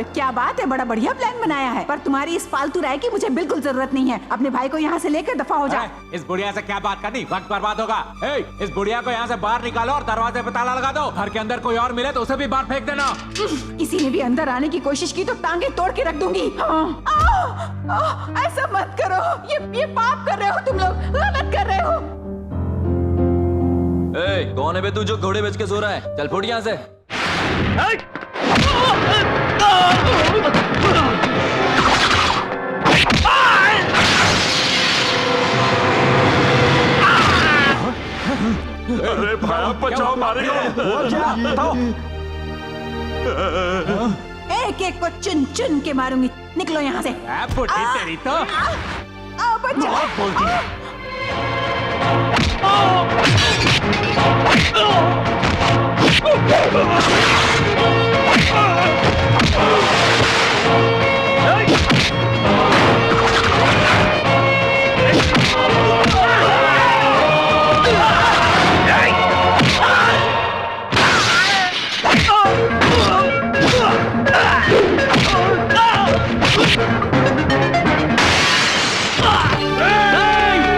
क्या बात है, बड़ा बढ़िया प्लान बनाया है। पर तुम्हारी इस फालतू राय की मुझे बिल्कुल जरूरत नहीं है। अपने भाई को यहाँ से लेकर दफा हो जा। इस बुढ़िया से क्या बात करनी, वक्त बर्बाद होगा। इस बुढ़िया को यहाँ से बाहर निकालो और दरवाजे पे ताला लगा दो। घर के अंदर कोई और मिले तो उसे भी बाहर फेंक देना। किसी ने भी अंदर आने की कोशिश की तो टांगे तोड़ के रख दूंगी। ऐसा मत करो, ये पाप कर रहे हो तुम लोग, गलत कर रहे हो। कौन है बे तू जो घोड़े बेच के सो रहा है? चल फुट यहाँ से। अरे भाई बचाओ, मारेगा। बताओ। एक एक को चुन चुन के मारूंगी। निकलो यहाँ से। बुढ़ी तेरी तो। बचाओ। बोलती है।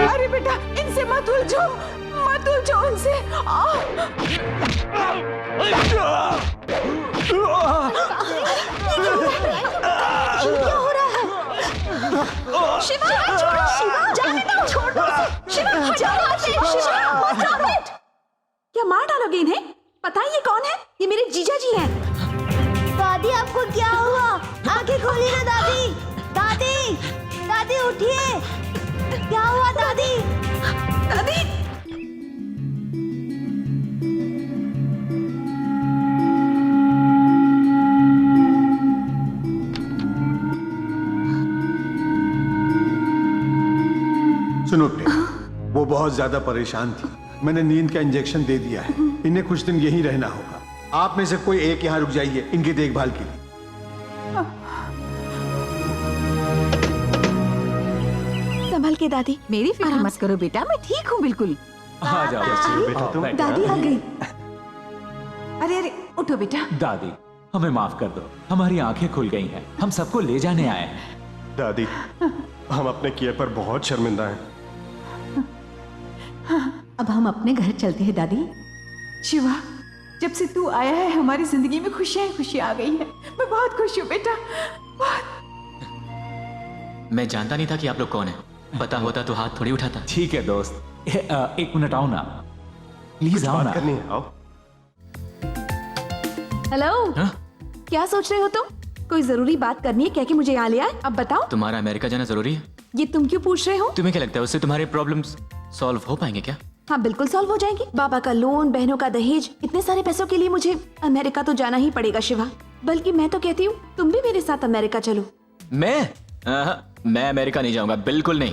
अरे बेटा, इनसे मत उलझो उनसे। क्या हो रहा है? शिवा, छोड़ो, शिवा, जाने दो, छोड़ दो उसे। शिवा, जाने दो, शिवा, मत मारो। क्या मार डालोगे इन्हें? पता है ये कौन है? ये मेरे जीजा जी हैं। दादी आपको क्या हुआ? आंखें खोली ना दादी। दादी, दादी उठिए। क्या हुआ दादी? दादी, सुनो टे, वो बहुत ज्यादा परेशान थी। मैंने नींद का इंजेक्शन दे दिया है। इन्हें कुछ दिन यहीं रहना होगा। आप में से कोई एक यहाँ रुक जाइए इनकी देखभाल के लिए। संभल के दादी। मेरी फिक्र मत करो बेटा, मैं ठीक हूँ बिल्कुल। आ जाओ बेटा तुम। दादी आ गई। अरे अरे, उठो बेटा। दादी, हमें माफ कर दो। हमारी आंखें खुल गई हैं। हम सबको ले जाने आए हैं। दादी, हम अपने किए पर बहुत शर्मिंदा हैं। अब हम अपने घर चलते हैं दादी। शिवा, जब से तू आया है हमारी जिंदगी में खुशियां खुशियां आ गई हैं। मैं बहुत खुश हूँ बेटा, बहुत। मैं जानता नहीं था कि आप लोग कौन हैं। पता होता तो हाथ थोड़ी उठाता। ठीक है दोस्त, एक मिनट आओ ना, प्लीज आओ बात ना। करनी है, आओ। हेलो। हाँ? क्या सोच रहे हो तुम? कोई जरूरी बात करनी है क्या कि मुझे यहाँ ले आए? अब बताओ। तुम्हारा अमेरिका जाना जरूरी है? ये तुम क्यों पूछ रहे हो? तुम्हें क्या लगता है उससे तुम्हारे प्रॉब्लम्स सॉल्व हो पाएंगे क्या? हाँ, बिल्कुल सॉल्व हो जाएंगे। बाबा का लोन, बहनों का दहेज, इतने सारे पैसों के लिए मुझे अमेरिका तो जाना ही पड़ेगा शिवा। बल्कि मैं तो कहती हूँ तुम भी मेरे साथ अमेरिका चलो। मैं अमेरिका नहीं जाऊंगा, बिल्कुल नहीं।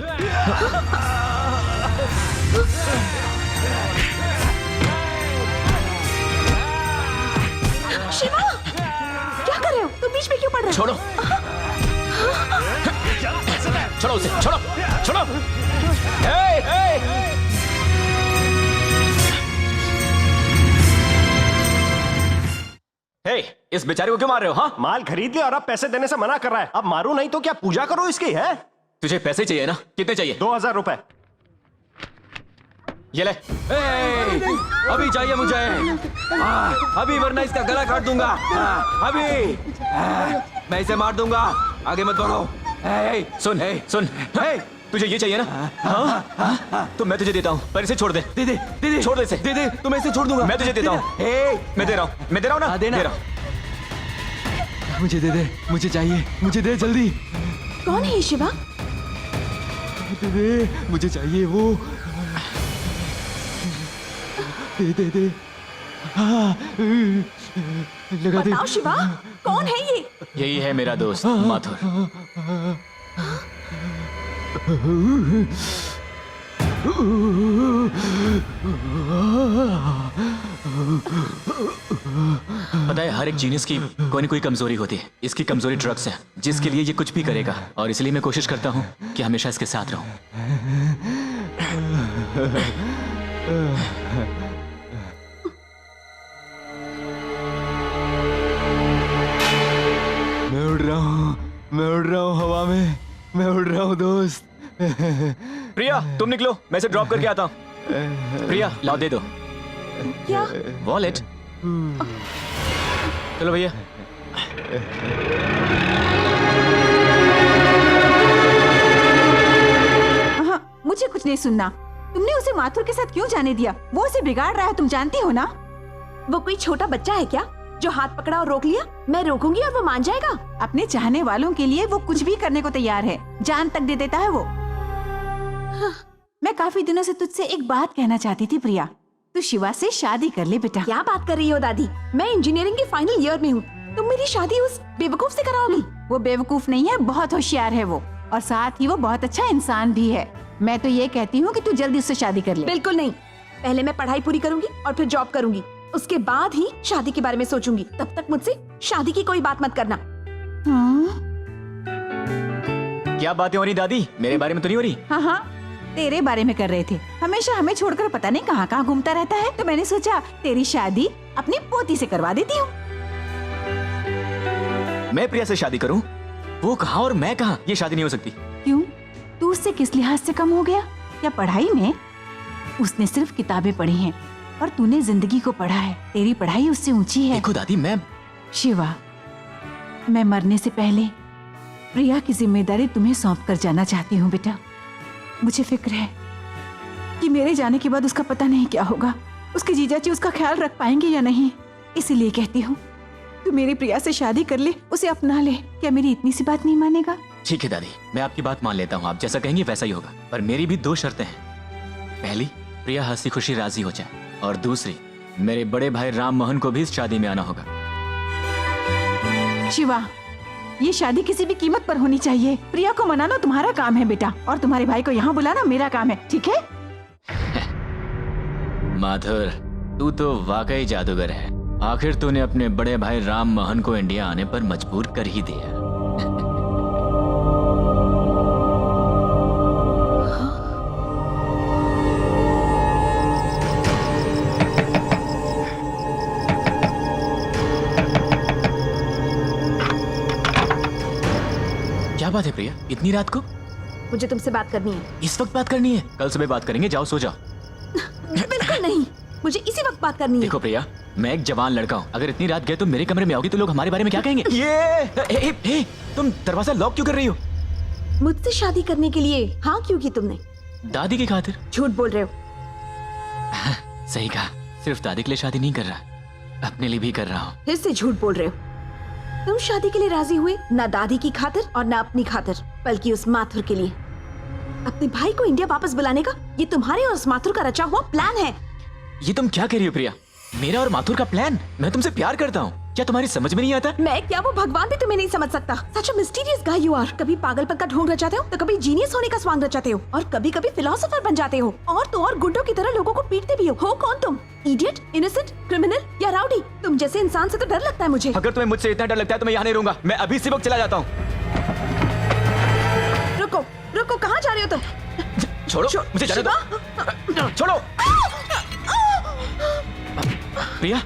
शिवा, क्या कर रहे हो तुम? बीच में क्यों पड़ रहे हो? छोड़ो। छोड़ो उसे, छोड़ो, छोड़ो। इस बेचारे को क्यों मार रहे हो? हाँ, माल खरीद लिया और अब पैसे देने से मना कर रहा है। अब मारू नहीं तो क्या पूजा करो इसकी है? तुझे पैसे चाहिए ना? कितने चाहिए? 2000 रुपए। ये ले। अभी चाहिए मुझे। अभी, वरना इसका गला काट दूंगा। अभी मैं इसे मार दूंगा। आगे मत बढ़ो। सुन। तुझे ये चाहिए ना? हाँ? तो मैं तुझे देता हूँ, पर इसे छोड़ दे। दे छोड़ दे इसे। दे तो मैं इसे छोड़ दूंगा। मैं तुझे देता हूँ। मैं दे रहा हूँ ना? दे रहा हूँ। मुझे दे, मुझे चाहिए, मुझे दे जल्दी। कौन है ये शिवा? दे, मुझे चाहिए वो। दे। हाँ, लगा दे। बताओ शिवा, कौन है ये? यही है मेरा दोस्त माथुर। पता है, हर एक जीनियस की कोई न कोई कमजोरी होती है। इसकी कमजोरी ड्रग्स है, जिसके लिए ये कुछ भी करेगा। और इसलिए मैं कोशिश करता हूँ कि हमेशा इसके साथ रहूं। मैं मैं उड़ रहा हूँ हवा में, मैं उड़ रहा हूँ दोस्त। प्रिया तुम निकलो, मैं इसे ड्रॉप करके आता हूँ। प्रिया लाओ दे दो क्या? वॉलेट। चलो भैया। हाँ, मुझे कुछ नहीं सुनना। तुमने उसे माथुर के साथ क्यों जाने दिया? वो उसे बिगाड़ रहा है, तुम जानती हो ना। वो कोई छोटा बच्चा है क्या जो हाथ पकड़ा और रोक लिया? मैं रोकूंगी और वो मान जाएगा। अपने चाहने वालों के लिए वो कुछ भी करने को तैयार है, जान तक दे देता है वो। मैं काफी दिनों से तुझसे एक बात कहना चाहती थी प्रिया, तू शिवा से शादी कर ले बेटा। क्या बात कर रही हो दादी? मैं इंजीनियरिंग के फाइनल ईयर में हूँ, तुम मेरी शादी उस बेवकूफ से कराओगी? वो बेवकूफ नहीं है, बहुत होशियार है वो, और साथ ही वो बहुत अच्छा इंसान भी है। मैं तो ये कहती हूँ कि तू जल्दी उससे शादी कर ले। बिल्कुल नहीं, पहले मैं पढ़ाई पूरी करूंगी और फिर जॉब करूंगी, उसके बाद ही शादी के बारे में सोचूंगी। तब तक मुझसे शादी की कोई बात मत करना। क्या बातें हो रही दादी? मेरे बारे में तो नहीं हो रही? हाँ हाँ, तेरे बारे में कर रहे थे। हमेशा हमें छोड़कर पता नहीं कहाँ कहाँ घूमता रहता है, तो मैंने सोचा तेरी शादी अपनी पोती से करवा देती हूँ। मैं प्रिया से शादी करूं? वो कहाँ और मैं कहाँ? ये शादी नहीं हो सकती। क्यों? तू उससे किस लिहाज से कम हो गया? या पढ़ाई में? उसने सिर्फ किताबें पढ़ी हैं और तूने जिंदगी को पढ़ा है। तेरी पढ़ाई उससे ऊंची है। देखो दादी, मैं शिवा, मैं मरने से पहले प्रिया की जिम्मेदारी तुम्हें सौंप कर जाना चाहती हूँ बेटा। मुझे फिक्र है कि मेरे जाने के बाद उसका पता नहीं क्या होगा, उसके जीजाजी उसका ख्याल रख पाएंगे या नहीं। इसीलिए कहती हूँ तू मेरी प्रिया से शादी कर ले, उसे अपना ले। क्या मेरी इतनी सी बात नहीं मानेगा? ठीक है दादी, मैं आपकी बात मान लेता हूँ। आप जैसा कहेंगे वैसा ही होगा, पर मेरी भी 2 शर्तें हैं। पहली, प्रिया हंसी खुशी राजी हो जाए, और दूसरी, मेरे बड़े भाई राम मोहन को भी इस शादी में आना होगा। शिवा, ये शादी किसी भी कीमत पर होनी चाहिए। प्रिया को मनाना तुम्हारा काम है बेटा, और तुम्हारे भाई को यहाँ बुलाना मेरा काम है, ठीक है? माधुर, तू तो वाकई जादूगर है। आखिर तूने अपने बड़े भाई राम मोहन को इंडिया आने पर मजबूर कर ही दिया। क्या बात है प्रिया, इतनी रात को? मुझे तुमसे बात करनी है। इस वक्त बात करनी है? कल सुबह बात करेंगे, जाओ सो जाओ। बिल्कुल नहीं, मुझे इसी वक्त बात करनी है। देखो प्रिया, मैं एक जवान लड़का हूँ। अगर इतनी रात गए तो मेरे कमरे में आओगी तो लोग हमारे बारे में क्या कहेंगे? ये तुम दरवाजा लॉक क्यों कर रही हो? मुझसे शादी करने के लिए हाँ क्यों की तुमने? दादी की खातिर। झूठ बोल रहे हो। सही कहा, सिर्फ दादी के लिए शादी नहीं कर रहा, अपने लिए भी कर रहा हूँ। फिर से झूठ बोल रहे हो। तुम शादी के लिए राजी हुए ना दादी की खातिर और ना अपनी खातिर, बल्कि उस माथुर के लिए। अपने भाई को इंडिया वापस बुलाने का ये तुम्हारे और उस माथुर का रचा हुआ प्लान है। ये तुम क्या कह रही हो प्रिया? मेरा और माथुर का प्लान? मैं तुमसे प्यार करता हूँ, क्या तुम्हारी समझ में नहीं आता? मैं क्या, वो भगवान भी तुम्हें नहीं समझ सकता। Such a mysterious guy you are. कभी पागलपन का ढोंग रचाते हो तो कभी जीनियस होने का स्वांग रचाते हो, और कभी कभी फिलोसोफर बन जाते हो, और तो और गुंडों की तरह लोगों को पीटते भी हो कौन तुम? इडियट, इनोसेंट, क्रिमिनल या राउडी? तुम जैसे इंसान से तो डर लगता है मुझे। अगर तुम्हें मुझसे इतना डर लगता है तो मैं यहाँ नहीं रहूंगा। मैं अभी इसी वक्त चला जाता हूँ। रुको रुको, कहाँ जा रहे हो तुम? छोड़ो, मुझे जाने दो। छोड़ो प्रिया।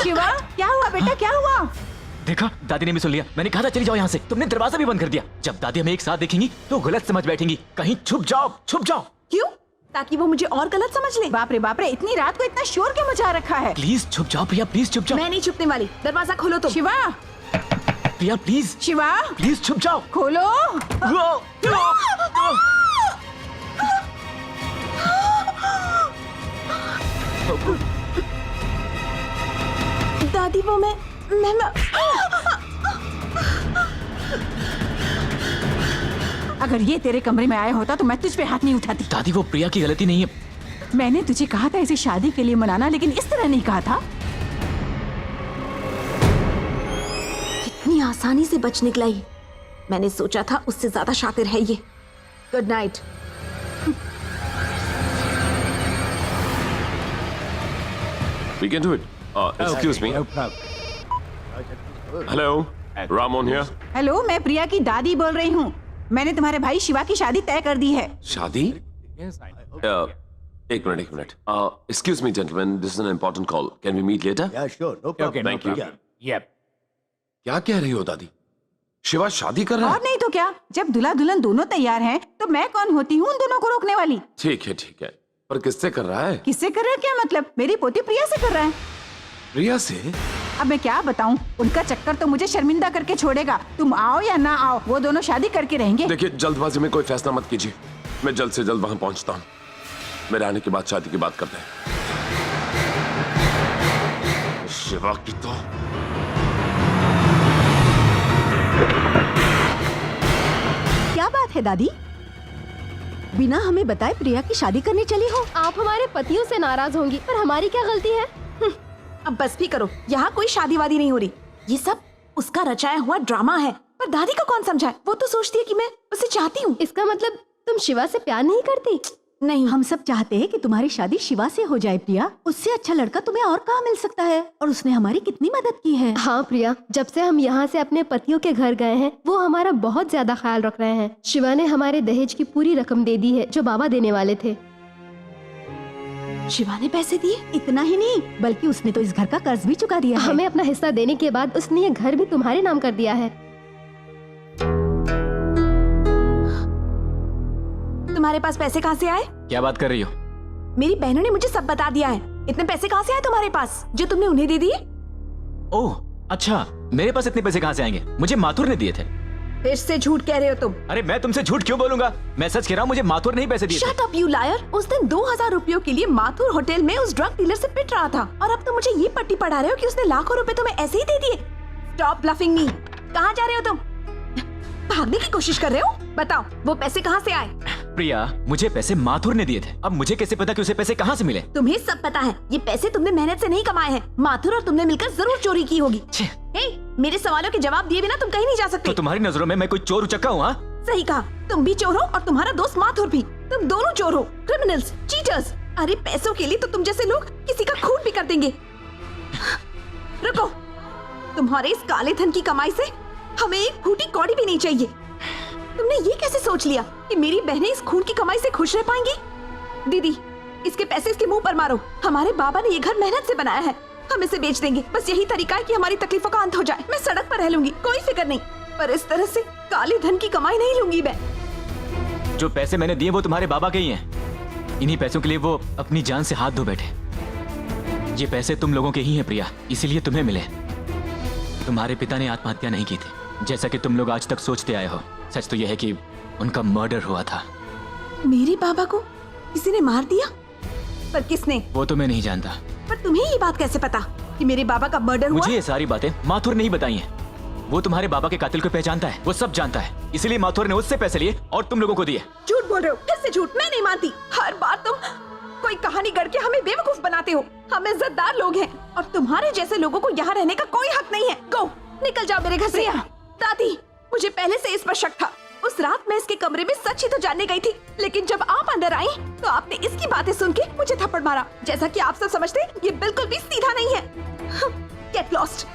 शिवा, क्या हुआ बेटा, क्या हुआ? देखा, दादी ने भी सुन लिया। मैंने कहा था चली जाओ यहाँ से, तुमने दरवाजा भी बंद कर दिया। जब दादी हमें एक साथ देखेंगी तो गलत समझ बैठेंगी। कहीं छुप जाओ, छुप जाओ। क्यों? ताकि वो मुझे और गलत समझ ले। बाप रे, इतनी रात को इतना शोर क्यों मचा रखा है? प्लीज छुप जाओ प्रिया, प्लीज छुप जाओ। मैं नहीं छुपने वाली, दरवाजा खोलो तुम। शिवा, प्रिया प्लीज, शिवा, प्लीज छुप जाओ। खोलो। दादी, वो मैं अगर ये तेरे कमरे में आया होता तो मैं तुझ पे हाथ नहीं उठाती। दादी, वो प्रिया की गलती नहीं है। मैंने तुझे कहा था इसे शादी के लिए मनाना, लेकिन इस तरह नहीं कहा था। इतनी आसानी से बच निकला ही। मैंने सोचा था उससे ज्यादा शातिर है ये। Good night. We can do it. Excuse me. Hello, Ramon here. Hello, मैं प्रिया की दादी बोल रही हूँ। मैंने तुम्हारे भाई शिवा की शादी तय कर दी है। शादी? एक minute. Excuse me, gentlemen. This is an important call. Can we meet later? Yeah, sure. No problem. Thank you. Yeah. क्या कह रही हो दादी? शिवा शादी कर रहा और है? नहीं तो क्या, जब दूल्हा दुल्हन दोनों तैयार हैं, तो मैं कौन होती हूँ उन दोनों को रोकने वाली। ठीक है, पर किससे कर रहा है? किससे कर रहा है क्या मतलब, मेरी पोती प्रिया से कर रहा है। प्रिया से? अब मैं क्या बताऊं, उनका चक्कर तो मुझे शर्मिंदा करके छोड़ेगा। तुम आओ या ना आओ, वो दोनों शादी करके रहेंगे। देखिए, जल्दबाजी में कोई फैसला मत कीजिए। मैं जल्द से जल्द वहां पहुंचता हूँ। मेरे आने के बाद शादी की बात करते हैं। शिवा की तो क्या बात है दादी, बिना हमें बताए प्रिया की शादी करने चली हो। आप हमारे पतियों से नाराज होंगी, पर हमारी क्या गलती है? अब बस भी करो, यहाँ कोई शादी वादी नहीं हो रही। ये सब उसका रचाया हुआ ड्रामा है। पर दादी को कौन समझाए, वो तो सोचती है कि मैं उसे चाहती हूँ। इसका मतलब तुम शिवा से प्यार नहीं करती? नहीं, हम सब चाहते हैं कि तुम्हारी शादी शिवा से हो जाए प्रिया। उससे अच्छा लड़का तुम्हें और कहाँ मिल सकता है, और उसने हमारी कितनी मदद की है। हाँ प्रिया, जब से हम यहाँ से अपने पतियों के घर गए हैं, वो हमारा बहुत ज्यादा ख्याल रख रहे हैं। शिवा ने हमारे दहेज की पूरी रकम दे दी है जो बाबा देने वाले थे। शिवा ने पैसे दिए? इतना ही नहीं, बल्कि उसने तो इस घर का कर्ज भी चुका दिया है। हमें अपना हिस्सा देने के बाद उसने ये घर भी तुम्हारे नाम कर दिया है। तुम्हारे पास पैसे कहाँ से आए? क्या बात कर रही हो? मेरी बहनों ने मुझे सब बता दिया है। इतने पैसे कहाँ से आए तुम्हारे पास जो तुमने उन्हें दे दिए? ओह अच्छा, मेरे पास इतने पैसे कहाँ से आएंगे? मुझे माथुर ने दिए थे। फिर से झूठ कह रहे हो तुम। अरे मैं तुमसे झूठ क्यों बोलूंगा, मैं सच कह रहा हूँ, मुझे माथुर ने ही पैसे दिए थे। Shut up you liar. उस दिन 2000 रुपयों के लिए माथुर होटल में उस ड्रग डीलर से पिट रहा था, और अब तुम मुझे ये पट्टी पढ़ा रहे हो कि उसने लाखों रुपए तुम्हें ऐसे ही दे दिए। स्टॉप ब्लफिंग मी। कहाँ जा रहे हो तुम? भागने की कोशिश कर रहे हो? बताओ वो पैसे कहाँ से आए? प्रिया, मुझे पैसे माथुर ने दिए थे। अब मुझे कैसे पता कि उसे पैसे कहाँ से मिले? तुम्हें सब पता है। ये पैसे तुमने मेहनत से नहीं कमाए हैं। माथुर और तुमने मिलकर जरूर चोरी की होगी। मेरे सवालों के जवाब दिए बिना तुम कहीं नहीं जा सकते। तो तुम्हारी नजरों में मैं कोई चोर उचक्का हूँ? सही कहा, तुम भी चोर हो और तुम्हारा दोस्त माथुर भी। तुम दोनों चोर हो, क्रिमिनल्स, चीटर्स। अरे पैसों के लिए तो तुम जैसे लोग किसी का खून भी कर देंगे। रुको, तुम्हारे इस काले धन की कमाई से हमें एक फूटी कौड़ी भी नहीं चाहिए। तुमने ये कैसे सोच लिया कि मेरी बहनें इस खून की कमाई से खुश रह पाएंगी? दीदी, इसके पैसे इसके मुंह पर मारो। हमारे बाबा ने ये घर मेहनत से बनाया है, हम इसे बेच देंगे। बस यही तरीका है कि हमारी तकलीफों का अंत हो जाए। मैं सड़क पर रह लूंगी, कोई फिक्र नहीं, पर इस तरह से काले धन की कमाई नहीं लूंगी मैं। जो पैसे मैंने दिए वो तुम्हारे बाबा के ही हैं। इन्हीं पैसों के लिए वो अपनी जान से हाथ धो बैठे। ये पैसे तुम लोगों के ही हैं प्रिया, इसीलिए तुम्हें मिले। तुम्हारे पिता ने आत्महत्या नहीं की थी, जैसा कि तुम लोग आज तक सोचते आए हो। सच तो यह है कि उनका मर्डर हुआ था। मेरे बाबा को किसी ने मार दिया? पर किसने? वो तो मैं नहीं जानता। पर तुम्हें ये बात कैसे पता कि मेरे बाबा का मर्डर हुआ? मुझे ये सारी बातें माथुर ने ही बताई हैं। वो तुम्हारे बाबा के कातिल को पहचानता है, वो सब जानता है। इसीलिए माथुर ने उससे पैसे लिए और तुम लोगों को दिए। झूठ बोल रहे हो, फिर से झूठ। मैं नहीं मानती। हर बार तुम कोई कहानी गढ़ के हमें बेवकूफ बनाते हो। हम इज्जतदार लोग हैं और तुम्हारे जैसे लोगों को यहाँ रहने का कोई हक नहीं है। गो, निकल जाओ मेरे घर से। दादी, मुझे पहले से इस पर शक था। उस रात मैं इसके कमरे में सच ही तो जानने गई थी, लेकिन जब आप अंदर आई तो आपने इसकी बातें सुन के मुझे थप्पड़ मारा। जैसा कि आप सब समझते हैं, ये बिल्कुल भी सीधा नहीं है। Get lost.